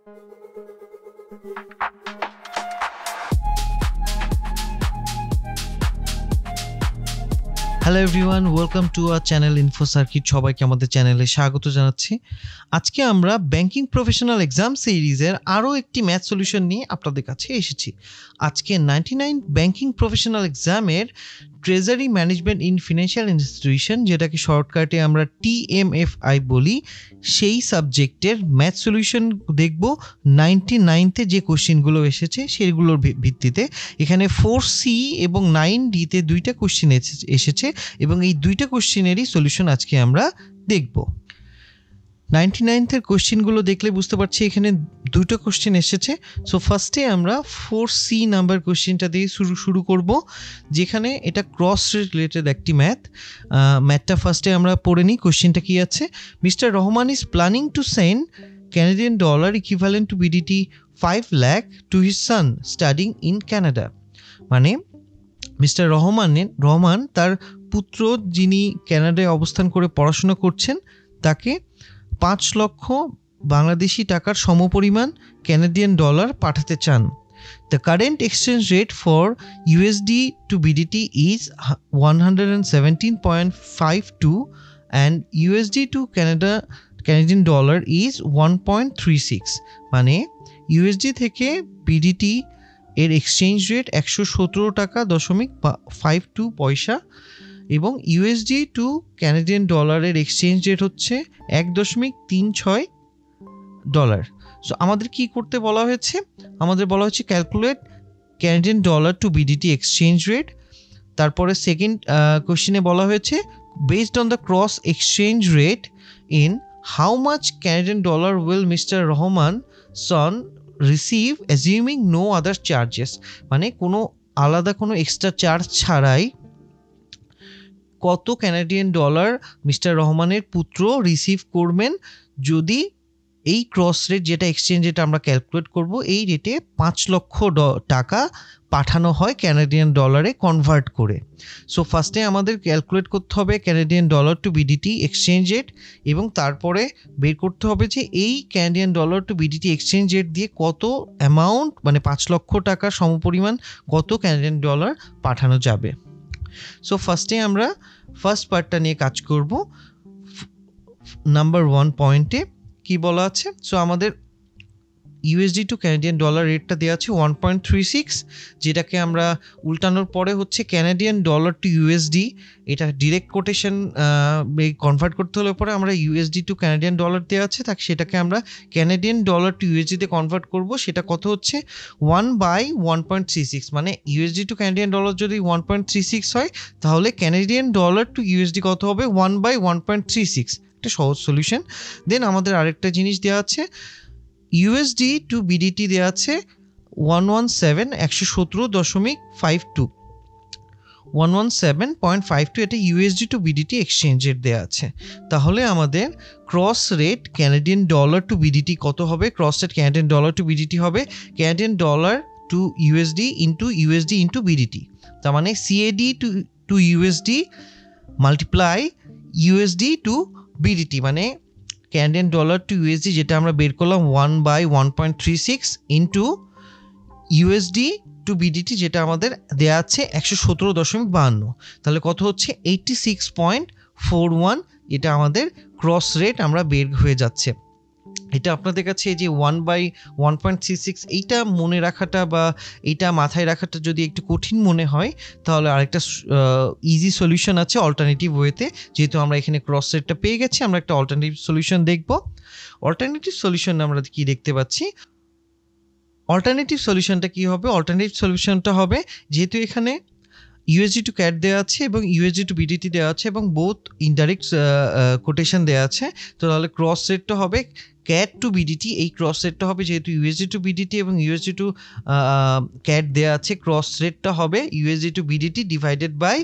Hello everyone, welcome to our channel info circuit. সবাইকে আমাদের চ্যানেলে স্বাগত জানাচ্ছি। আজকে আমরা ব্যাংকিং প্রফেশনাল এক্সাম সিরিজের আরও একটি ম্যাথ সলিউশন নিয়ে আপনাদের কাছে এসেছি। আজকে 99 ব্যাংকিং প্রফেশনাল এক্সামের treasury management in financial institution, যেটাকে শর্টকাটে আমরা TMFI বলি, সেই সাবজেক্টের ম্যাথ সলিউশন দেখব। 99তে যে কোশ্চেনগুলো এসেছে সেগুলোর ভিত্তিতে এখানে 4C এবং 9Dতে দুইটা কোশ্চেন এসেছে এবং এই দুইটা কোশ্চেনেরই সলিউশন আজকে আমরা দেখব। 99th কোশ্চেনগুলো দেখলে বুঝতে পারছি এখানে দুটো কোশ্চেন এসেছে। সো ফার্স্টে আমরা 4C নাম্বার কোশ্চেনটা দিয়ে শুরু করব, যেখানে এটা ক্রস রিলেটেড একটি ম্যাথটা ফার্স্টে আমরা পড়ে নিই। কোশ্চেনটা কি আছে? Mister Rahman is planning to send Canadian dollar equivalent to BDT 5 lakh to his son studying in Canada। মানে মিস্টার রহমান তার পুত্র, যিনি কানাডায় অবস্থান করে পড়াশোনা করছেন, তাকে 5 লক্ষ বাংলাদেশি টাকার সমপরিমাণ ক্যানাডিয়ান ডলার পাঠাতে চান। The current exchange rate for USD to BDT is 117.52 and USD to Canadian dollar is 1.36। মানে USD থেকে BDT এর এক্সচেঞ্জ রেট 117 টাকা দশমিক 52 পয়সা এবং USD টু ক্যানাডিয়ান ডলারের এক্সচেঞ্জ রেট হচ্ছে 1.36 ডলার। সো আমাদের কি করতে বলা হয়েছে? আমাদের বলা হচ্ছে calculate Canadian dollar to BDT exchange rate. তারপরে সেকেন্ড কোশ্চেনে বলা হয়েছে based on the cross exchange rate in how much Canadian dollar will mister Rahman son receive assuming no other charges. মানে কোনো আলাদা কোনো এক্সট্রা চার্জ ছাড়াই কত ক্যানাডিয়ান ডলার মিস্টার রহমানের পুত্র রিসিভ করবেন যদি এই ক্রস রেট, যেটা এক্সচেঞ্জ রেট আমরা ক্যালকুলেট করব, এই রেটে 5 লক্ষ টাকা পাঠানো হয় ক্যানাডিয়ান ডলারে কনভার্ট করে। সো ফার্স্টে আমাদের ক্যালকুলেট করতে হবে Canadian dollar to BDT exchange rate এবং তারপরে বের করতে হবে যে এই Canadian dollar to BDT exchange rate দিয়ে কত অ্যামাউন্ট, মানে 5 লক্ষ টাকা সমপরিমাণ কত ক্যানাডিয়ান ডলার পাঠানো যাবে। সো ফার্স্টে আমরা ফার্স্ট পার্টটা নিয়ে কাজ করব। নাম্বার 1 পয়েন্টে কি বলা আছে? সো আমাদের USD টু ক্যানাডিয়ান ডলার রেটটা দেওয়া আছে 1.36, যেটাকে আমরা উল্টানোর পরে হচ্ছে ক্যানাডিয়ান ডলার টু USD। এটা ডিরেক্ট কোটেশন কনভার্ট করতে হলে পরে আমরা USD টু ক্যানাডিয়ান ডলার দেওয়া আছে, সেটাকে আমরা ক্যানাডিয়ান ডলার টু USD-তে কনভার্ট করব। সেটা কত হচ্ছে 1/1.36। মানে USD টু ক্যানাডিয়ান ডলার যদি 1.36 হয়, তাহলে ক্যানাডিয়ান ডলার টু USD কত হবে? 1/1.36। একটা সহজ সলিউশন। দেন আমাদের আরেকটা জিনিস দেওয়া আছে, USD টু BDT দেওয়া আছে 117.52 117.52। এটা USD to BDT exchange rate দেওয়া আছে। তাহলে আমাদের cross rate Canadian dollar to BDT কত হবে? Cross rate Canadian dollar to BDT হবে Canadian dollar to USD into BDT। তার মানে CAD to USD multiply USD to BDT, মানে ক্যানাডিয়ান ডলার টু USD যেটা আমরা বের করলাম 1/1.36 ইন্টু USD টু BDT যেটা আমাদের দেয়া আছে 117.52। তাহলে কত হচ্ছে? 86.41। এটা আমাদের ক্রস রেট আমরা বের হয়ে যাচ্ছে। এটা আপনাদের কাছে এই যে 1/1.36 এইটা মনে রাখাটা বা এইটা মাথায় রাখাটা যদি একটু কঠিন মনে হয়, তাহলে আরেকটা ইজি সলিউশন আছে অল্টারনেটিভ ওয়েতে। যেহেতু আমরা এখানে ক্রস রেটটা পেয়ে গেছি, আমরা একটা অল্টারনেটিভ সলিউশন দেখব। অল্টারনেটিভ সলিউশন আমরা কি দেখতে পাচ্ছি? অল্টারনেটিভ সলিউশনটা কি হবে? অল্টারনেটিভ সলিউশনটা হবে, যেহেতু এখানে USD টু CAD দেওয়া আছে এবং USD টু BDT দেওয়া আছে এবং বোথ ইনডাইরেক্ট কোটেশন দেওয়া আছে, তো তাহলে ক্রস রেটটা হবে CAD টু BDT। এই ক্রস রেটটা হবে, যেহেতু USD টু BDT এবং USD টু CAD দেওয়া আছে, ক্রস রেটটা হবে USD to BDT divided by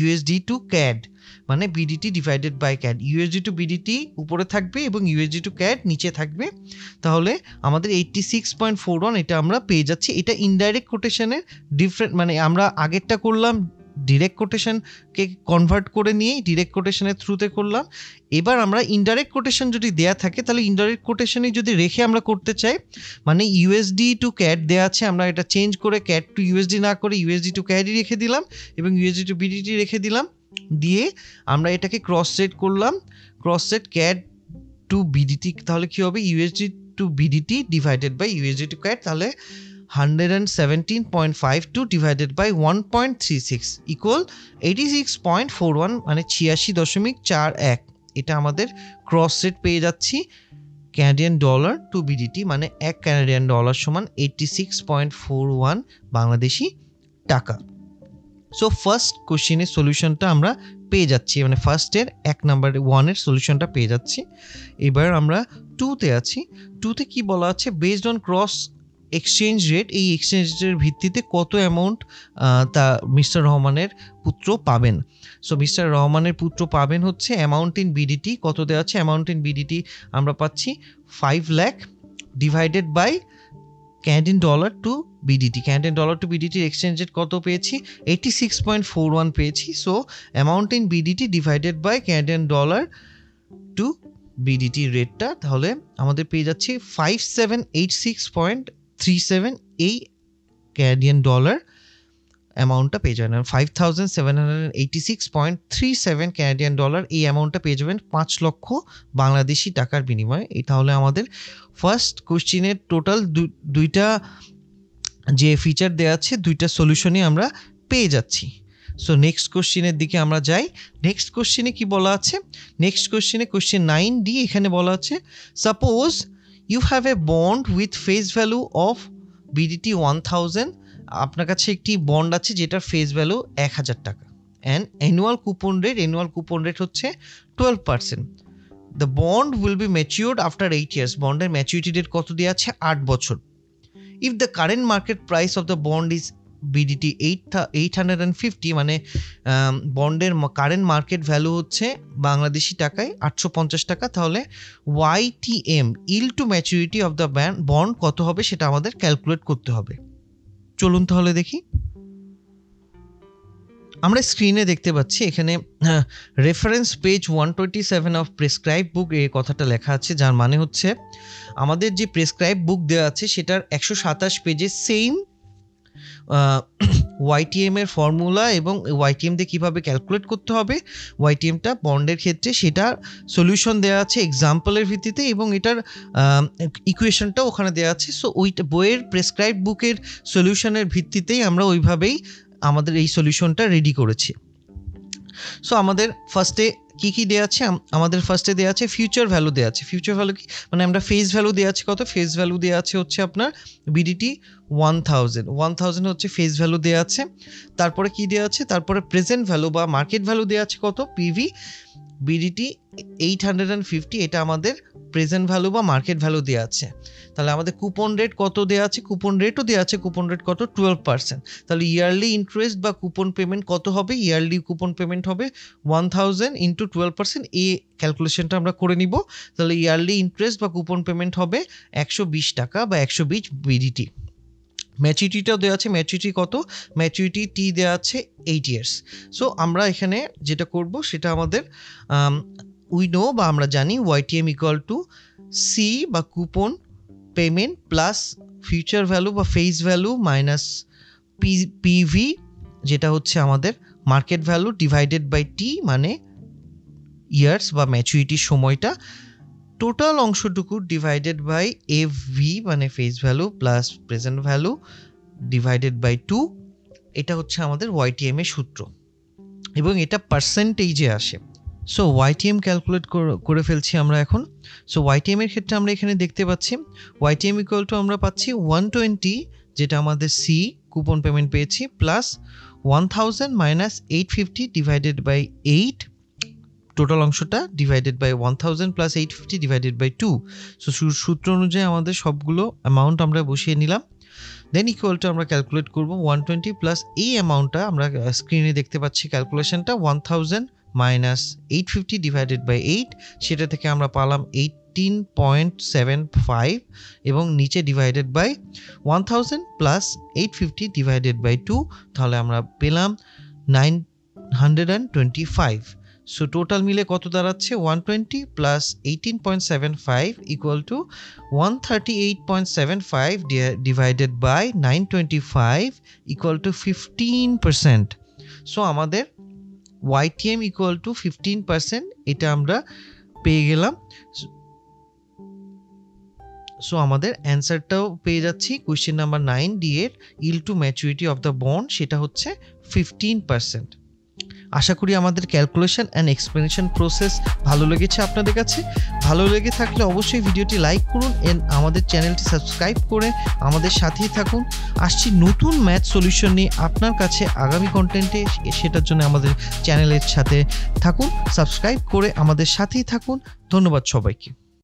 USD to CAD। মানে BDT divided by CAD। USD to BDT উপরে থাকবে এবং USD টু CAD নিচে থাকবে। তাহলে আমাদের 86.41 এটা আমরা পেয়ে যাচ্ছি। এটা ইনডাইরেক্ট কোটেশনের ডিফারেন্ট, মানে আমরা আগেরটা করলাম ডিরেক্ট কোটেশনকে কনভার্ট করে নিয়েই ডিরেক্ট কোটেশনের থ্রুতে করলাম। এবার আমরা ইনডাইরেক্ট কোটেশন যদি দেয়া থাকে তাহলে ইনডাইরেক্ট কোটেশনে যদি রেখে আমরা করতে চাই, মানে ইউএসডি টু ক্যাট দেওয়া আছে, আমরা এটা চেঞ্জ করে ক্যাট টু ইউএসডি না করে ইউএসডি টু ক্যাটই রেখে দিলাম এবং ইউএসডি টু বিডিটি রেখে দিলাম, দিয়ে আমরা এটাকে ক্রস সেট করলাম, cross set CAD to BDT, তাহলে কী হবে USD to BDT divided by USD to CAD, তাহলে 117.52 ডিভাইডেড বাই 1.36 ইকুয়াল 86.41, মানে 86.41। এটা আমাদের ক্রস সেট পেয়ে যাচ্ছি ক্যানাডিয়ান ডলার টু বিডিটি, মানে 1 ক্যানাডিয়ান ডলার সমান 86.41 বাংলাদেশি টাকা। সো ফার্স্ট কোশ্চেনের সলিউশনটা আমরা পেয়ে যাচ্ছি, মানে ফার্স্টের 1 নাম্বার 1-এর সলিউশনটা পেয়ে যাচ্ছি। এবার আমরা 2তে আছি। 2তে কি বলা আছে, based on cross exchange rate, এই এক্সচেঞ্জ রেটের ভিত্তিতে কত অ্যামাউন্ট তা মিস্টার রহমানের পুত্র পাবেন। সো মিস্টার রহমানের পুত্র পাবেন হচ্ছে অ্যামাউন্ট ইন বিডিটি, কত দেওয়া আছে, অ্যামাউন্ট ইন বিডিটি আমরা পাচ্ছি 5 lakh divided by Canadian dollar to BDT, Canadian dollar to বিডিটির এক্সচেঞ্জ রেট কত পেয়েছি, 86.41 পেয়েছি। So amount in BDT divided by Canadian dollar to BDT রেটটা, তাহলে আমাদের পেয়ে যাচ্ছে 5786.37, এই ক্যানাডিয়ান ডলার অ্যামাউন্টটা পেয়ে যাবেন, 5786.37 ক্যানাডিয়ান ডলার, এই অ্যামাউন্টটা পেয়ে যাবেন 5 লক্ষ বাংলাদেশি টাকার বিনিময়ে। এই তাহলে আমাদের ফার্স্ট কোশ্চিনের টোটাল দুইটা যে ফিচার দেওয়া আছে, দুইটা সলিউশনই আমরা পেয়ে যাচ্ছি। সো নেক্সট কোশ্চিনের দিকে আমরা যাই। নেক্সট কোশ্চিনে কি বলা আছে, নেক্সট কোশ্চিনে কোশ্চিন 9D, এখানে বলা আছে suppose you have a bond with face value of BDT 1000, আপনার কাছে একটি বন্ড আছে যেটার ফেস ভ্যালু 1000 টাকা, অ্যান্ড অ্যানুয়াল কুপন রেট হচ্ছে 12%। The bond will be matured after 8 years, বন্ডের ম্যাচুরিটি ডেট কত দেওয়া আছে, 8 বছর। If the current market price of the bond is BDT 850, মানে বন্ডের কারেন্ট মার্কেট ভ্যালু হচ্ছে বাংলাদেশি টাকায় 850 টাকা, তাহলে YTM yield to maturity of the bond কত হবে সেটা আমাদের ক্যালকুলেট করতে হবে। চলুন তাহলে দেখি। আমরা স্ক্রিনে দেখতে পাচ্ছি এখানে রেফারেন্স পেজ 127 অফ প্রেসক্রাইব বুক, এই কথাটা লেখা আছে, যার মানে হচ্ছে আমাদের যে প্রেসক্রাইব বুক দেওয়া আছে সেটার 127 পেজে সেম YTM এর ফর্মুলা এবং YTM দিয়ে কীভাবে ক্যালকুলেট করতে হবে YTMটা বন্ডের ক্ষেত্রে, সেটা সলিউশন দেওয়া আছে এক্সাম্পলের ভিত্তিতে এবং এটার ইকুয়েশনটাও ওখানে দেওয়া আছে। সো ওইটা বইয়ের প্রেসক্রাইব বুকের সলিউশনের ভিত্তিতেই আমরা ওইভাবেই আমাদের এই সলিউশনটা রেডি করেছি। সো আমাদের ফার্স্টে কি দেওয়া আছে, আমাদের ফার্স্টে দেওয়া আছে ফিউচার ভ্যালু দেওয়া আছে। ফিউচার ভ্যালু কি, মানে আমরা ফেস ভ্যালু দেওয়া আছে কত, ফেস ভ্যালু দেওয়া আছে হচ্ছে আপনার বিডিটি 1000 হচ্ছে ফেস ভ্যালু দেওয়া আছে। তারপরে কি দেওয়া আছে, তারপরে প্রেজেন্ট ভ্যালু বা মার্কেট ভ্যালু দেওয়া আছে কত, পিভি বিডিটি 850, এটা আমাদের প্রেজেন্ট ভ্যালু বা মার্কেট ভ্যালু দেওয়া আছে। তাহলে আমাদের কুপন রেট কত দেওয়া আছে, কুপন রেটও দেওয়া আছে, কুপন রেট কত 12%। তাহলে ইয়ারলি ইন্টারেস্ট বা কুপন পেমেন্ট কত হবে, ইয়ারলি কুপন পেমেন্ট হবে 1000 ইন্টু 12%, এই ক্যালকুলেশনটা আমরা করে নিব। তাহলে ইয়ারলি ইন্টারেস্ট বা কুপন পেমেন্ট হবে 120 টাকা বা 120 বিডিটি। ম্যাচুরিটিটাও দেওয়া আছে, ম্যাচুরিটি কত, ম্যাচুরিটি টি দেওয়া আছে 8 ইয়ার্স। সো আমরা এখানে যেটা করব সেটা আমাদের উই নো বা আমরা জানি YTM ইকুয়াল টু সি বা coupon payment plus future value বা ফেস ভ্যালু মাইনাস পিভি যেটা হচ্ছে আমাদের market value divided by T, মানে ইয়ার্স বা ম্যাচুরিটির সময়টা, টোটাল অংশটুকু ডিভাইডেড বাই এফভি মানে face value plus present value divided by 2, এটা হচ্ছে আমাদের YTM এর সূত্র এবং এটা পার্সেন্টেজে আসে। সো YTM ক্যালকুলেট করে ফেলছি আমরা এখন। সো YTM এর ক্ষেত্রে আমরা এখানে দেখতে পাচ্ছি YTM ইকুয়াল টু আমরা পাচ্ছি 120, যেটা আমাদের সি কুপন পেমেন্ট পেয়েছি, plus 1000 minus 850 divided by 8, total অংশটা divided by 1000 plus 850 divided by 2। So সূত্র অনুযায়ী আমাদের সবগুলো অ্যামাউন্ট আমরা বসিয়ে নিলাম, দেন ইকুয়াল টু আমরা ক্যালকুলেট করব 120 প্লাস এই অ্যামাউন্টটা আমরা স্ক্রিনে দেখতে পাচ্ছি ক্যালকুলেশনটা 1000 মাইনাস 850 ডিভাইডেড বাই 8, সেটা থেকে আমরা পালাম 18.75 এবং নিচে divided by 1000 plus 850 divided by 2, তাহলে আমরা পেলাম 925. সো টোটাল মিলে কত দাঁড়াচ্ছে 120 plus 18.75 equal to 138.75 divided by 925 equal to 15%. So আমাদের YTM ইকুয়াল টু 15%, এটা আমরা পেয়ে গেলাম। সো আমাদের অ্যান্সারটাও পেয়ে যাচ্ছি। কোয়েশ্চেন নাম্বার 9D এর yield to maturity of the bond সেটা হচ্ছে 15%। আশা করি আমাদের ক্যালকুলেশন অ্যান্ড এক্সপ্লেনেশন প্রসেস ভালো লেগেছে আপনাদের কাছে। ভালো লেগে থাকলে অবশ্যই ভিডিওটি লাইক করুন এন্ড আমাদের চ্যানেলটি সাবস্ক্রাইব করে আমাদের সাথেই থাকুন। আসছি নতুন ম্যাথ সলিউশন নিয়ে আপনার কাছে আগামী কন্টেন্টে, সেটার জন্য আমাদের চ্যানেলের সাথে থাকুন, সাবস্ক্রাইব করে আমাদের সাথেই থাকুন। ধন্যবাদ সবাইকে।